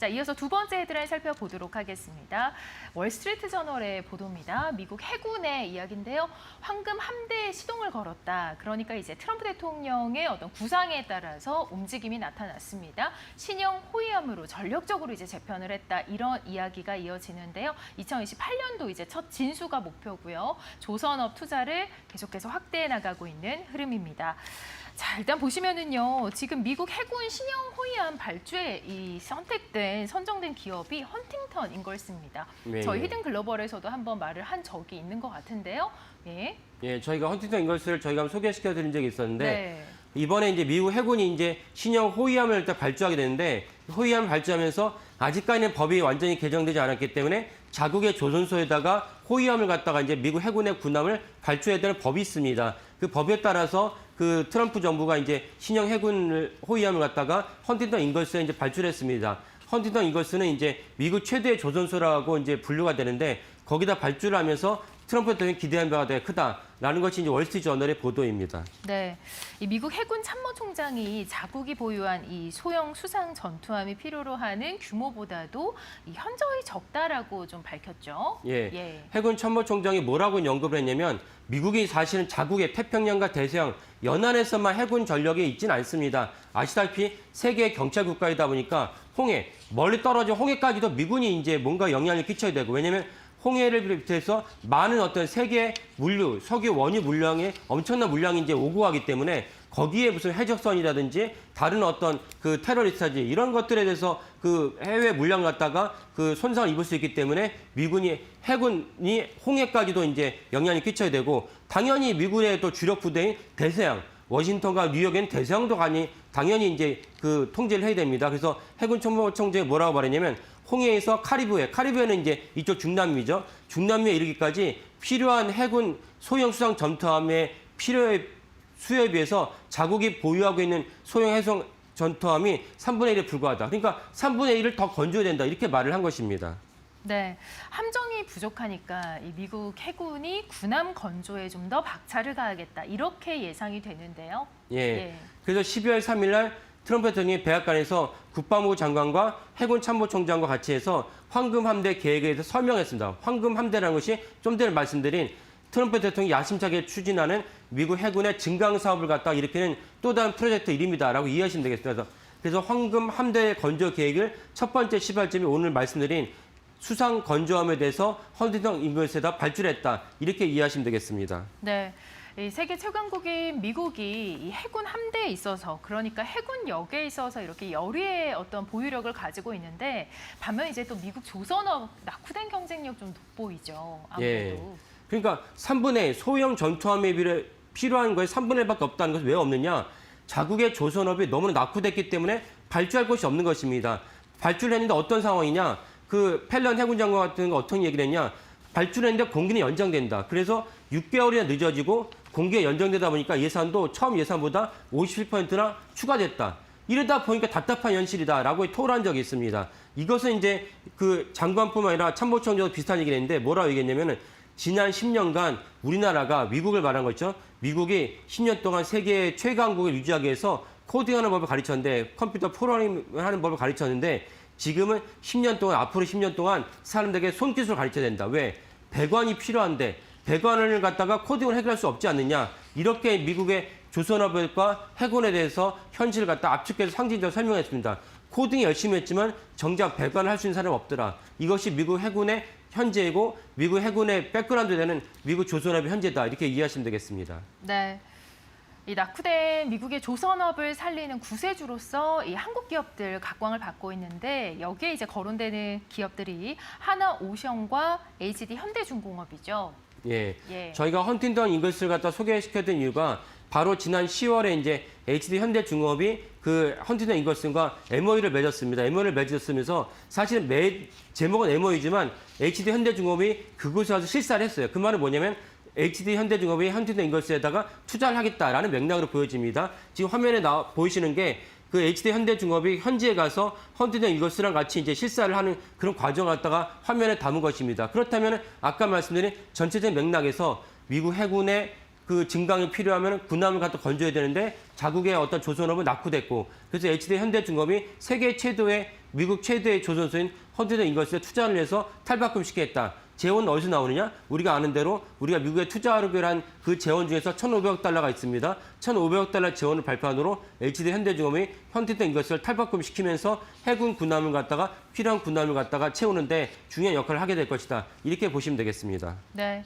자, 이어서 두 번째 헤드라인 살펴보도록 하겠습니다. 월스트리트 저널의 보도입니다. 미국 해군의 이야기인데요. 황금 함대에 시동을 걸었다. 그러니까 이제 트럼프 대통령의 어떤 구상에 따라서 움직임이 나타났습니다. 신형 호위함으로 전력적으로 이제 재편을 했다. 이런 이야기가 이어지는데요. 2028년도 이제 첫 진수가 목표고요. 조선업 투자를 계속해서 확대해 나가고 있는 흐름입니다. 자, 일단 보시면은요. 지금 미국 해군 신형 호위함 발주에 선정된 기업이 헌팅턴 인걸스입니다. 네. 저희 히든 글로벌에서도 한번 말을 한 적이 있는 것 같은데요. 예. 예, 저희가 헌팅턴 인걸스를 저희가 한번 소개시켜 드린 적이 있었는데 네. 이번에 이제 미국 해군이 이제 신형 호위함을 일단 발주하게 되는데 호위함을 발주하면서 아직까지는 법이 완전히 개정되지 않았기 때문에 자국의 조선소에다가 호위함을 갖다가 이제 미국 해군의 군함을 발주해야 되는 법이 있습니다. 그 법에 따라서 그 트럼프 정부가 이제 신형 해군 호위함을 갖다가 헌팅턴 인걸스에 이제 발주를 했습니다. 헌팅턴 인걸스는 이제 미국 최대의 조선소라고 이제 분류가 되는데 거기다 발주를 하면서 트럼프 대통령이 기대한 바가 되게 크다라는 것이 이제 월스트리트 저널의 보도입니다. 네, 이 미국 해군 참모총장이 자국이 보유한 이 소형 수상 전투함이 필요로 하는 규모보다도 이 현저히 적다라고 좀 밝혔죠. 예. 해군 참모총장이 뭐라고 언급을 했냐면 미국이 사실은 자국의 태평양과 대서양 연안에서만 해군 전력이 있지는 않습니다. 아시다시피 세계의 경찰 국가이다 보니까 홍해, 멀리 떨어진 홍해까지도 미군이 이제 뭔가 영향을 끼쳐야 되고 왜냐면 홍해를 비롯해서 많은 어떤 세계 물류, 석유, 원유 물량에 엄청난 물량이 이제 오고 가기 때문에 거기에 무슨 해적선이라든지 다른 어떤 그 테러리스트지 이런 것들에 대해서 그 해외 물량 갖다가 그 손상을 입을 수 있기 때문에 미군이 해군이 홍해까지도 이제 영향을 끼쳐야 되고 당연히 미군의 또 주력 부대인 대서양 워싱턴과 뉴욕엔 대서양도 당연히 이제 그 통제를 해야 됩니다. 그래서 해군 참모총장이 뭐라고 말했냐면 홍해에서 카리브해는 이제 이쪽 중남미죠. 중남미에 이르기까지 필요한 해군 소형 수상 전투함의 수요에 비해서 자국이 보유하고 있는 소형 해상 전투함이 3분의 1에 불과하다. 그러니까 3분의 1을 더 건져야 된다. 이렇게 말을 한 것입니다. 네, 함정이 부족하니까 이 미국 해군이 군함 건조에 좀 더 박차를 가하겠다. 이렇게 예상이 되는데요. 예. 그래서 12월 3일 날 트럼프 대통령이 백악관에서 국방부 장관과 해군 참모총장과 같이 해서 황금함대 계획에 대해서 설명했습니다. 황금함대라는 것이 좀 전에 말씀드린 트럼프 대통령이 야심차게 추진하는 미국 해군의 증강 사업을 갖다 일으키는 또 다른 프로젝트 이름이다라고 이해하시면 되겠습니다. 그래서 황금함대 건조 계획을 첫 번째 시발점이 오늘 말씀드린 수상 건조함에 대해서 헌팅턴 인걸스에다 발주를 했다. 이렇게 이해하시면 되겠습니다. 네. 이 세계 최강국인 미국이 이 해군 함대에 있어서 그러니까 해군역에 있어서 이렇게 열의의 어떤 보유력을 가지고 있는데 반면 이제 또 미국 조선업 낙후된 경쟁력 좀 돋보이죠. 아무래도. 예. 그러니까 3분의 소형 전투함에 필요한 거에 3분의 1밖에 없다는 것은 왜 없느냐? 자국의 조선업이 너무나 낙후됐기 때문에 발주할 곳이 없는 것입니다. 발주를 했는데 어떤 상황이냐? 그 펠런 해군 장관 같은 거 어떤 얘기를 했냐? 발주를 했는데 공기는 연장된다. 그래서 6개월이나 늦어지고 공기가 연장되다 보니까 예산도 처음 예산보다 57%나 추가됐다. 이러다 보니까 답답한 현실이다라고 토로한 적이 있습니다. 이것은 이제 그 장관뿐만 아니라 참모총장도 비슷한 얘기를 했는데 뭐라고 얘기했냐면은 지난 10년간 우리나라가 미국을 말한 거죠. 미국이 10년 동안 세계 최강국을 유지하기 위해서 코딩하는 법을 가르쳤는데 컴퓨터 프로그래밍하는 법을 가르쳤는데 지금은 10년 동안 앞으로 10년 동안 사람들에게 손기술을 가르쳐야 된다. 왜? 배관이 필요한데 배관을 갖다가 코딩을 해결할 수 없지 않느냐. 이렇게 미국의 조선업과 해군에 대해서 현실을 갖다 압축해서 상징적으로 설명했습니다. 코딩이 열심히 했지만 정작 배관을 할 수 있는 사람이 없더라. 이것이 미국 해군의 현재이고 미국 해군의 백그라운드 되는 미국 조선업의 현재다. 이렇게 이해하시면 되겠습니다. 네. 이 낙후된 미국의 조선업을 살리는 구세주로서 이 한국 기업들 각광을 받고 있는데 여기에 이제 거론되는 기업들이 하나오션과 HD 현대중공업이죠. 예. 저희가 헌팅턴 인걸스를 갖다 소개시켜드린 이유가 바로 지난 10월에 이제 HD 현대중공업이 그 헌팅턴 인걸스과 MOU를 맺었습니다. MOU를 맺었으면서 사실 제목은 MOU지만 HD 현대중공업이 그곳에 와서 실사를 했어요. 그 말은 뭐냐면 HD 현대중공업이 헌팅턴 인걸스에다가 투자를 하겠다라는 맥락으로 보여집니다. 지금 화면에 보이시는 게 그 HD 현대중공업이 현지에 가서 헌팅턴 인걸스랑 같이 이제 실사를 하는 그런 과정을 갖다가 화면에 담은 것입니다. 그렇다면 아까 말씀드린 전체적인 맥락에서 미국 해군의 그 증강이 필요하면 군함을 갖다 건져야 되는데 자국의 어떤 조선업은 낙후됐고 그래서 HD 현대중공업이 세계 최대의 미국 최대의 조선소인 헌티든 인거스에 투자를 해서 탈바꿈시키겠다. 재원은 어디서 나오느냐? 우리가 아는 대로 우리가 미국에 투자하기로 한 그 재원 중에서 1,500억 달러가 있습니다. 1,500억 달러 재원을 발표한 후로 LGD 현대중공업이 헌티든 인거스를 탈바꿈시키면서 해군 군함을 갖다가 필요한 군함을 갖다가 채우는데 중요한 역할을 하게 될 것이다. 이렇게 보시면 되겠습니다. 네.